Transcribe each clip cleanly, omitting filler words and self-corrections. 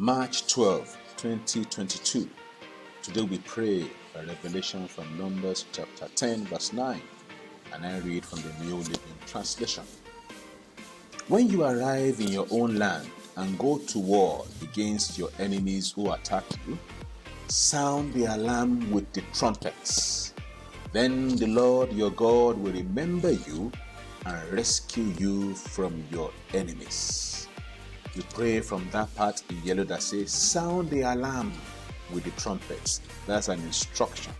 March 12, 2022. Today we pray a revelation from Numbers chapter 10 verse 9, and I read from the New Living Translation. When you arrive in your own land and go to war against your enemies who attack you, sound the alarm with the trumpets. Then the Lord your God will remember you and rescue you from your enemies. We pray from that part in yellow that says, sound the alarm with the trumpets. That's an instruction.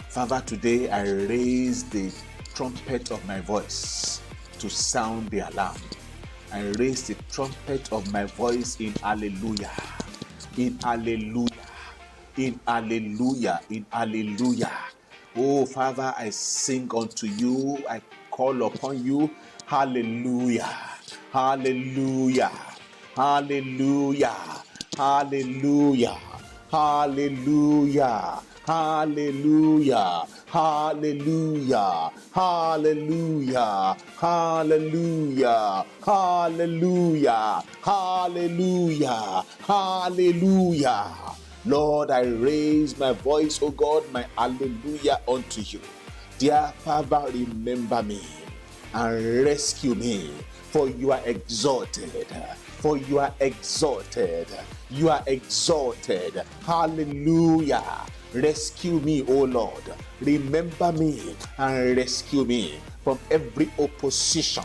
Father, today I raise the trumpet of my voice to sound the alarm. I raise the trumpet of my voice in hallelujah, in hallelujah, in hallelujah, in hallelujah. Oh, Father, I sing unto you, I call upon you, hallelujah, hallelujah, hallelujah, hallelujah, hallelujah, hallelujah, hallelujah, hallelujah, hallelujah, hallelujah, hallelujah, hallelujah. Lord, I raise my voice, oh God, my hallelujah unto you. Dear Father, remember me and rescue me, for you are exalted, for you are exalted, you are exalted. Hallelujah. Rescue me, O Lord. Remember me and rescue me from every opposition,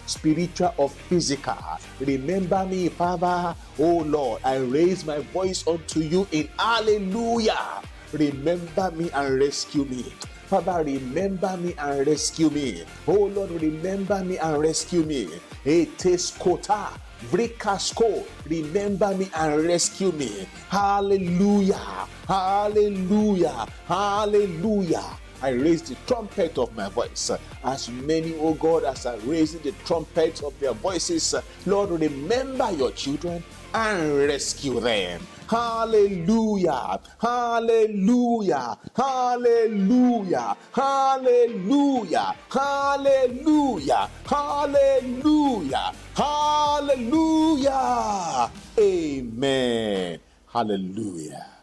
spiritual or physical. Remember me, Father. Oh Lord, I raise my voice unto you in hallelujah. Remember me and rescue me. Father, remember me and rescue me. Oh Lord, remember me and rescue me. Eteskota, Vrikasko, remember me and rescue me. Hallelujah, hallelujah, hallelujah. I raise the trumpet of my voice. As many, oh God, as are raising the trumpet of their voices, Lord, remember your children and rescue them. Hallelujah, hallelujah, hallelujah, hallelujah, hallelujah, hallelujah, hallelujah. Amen. Hallelujah.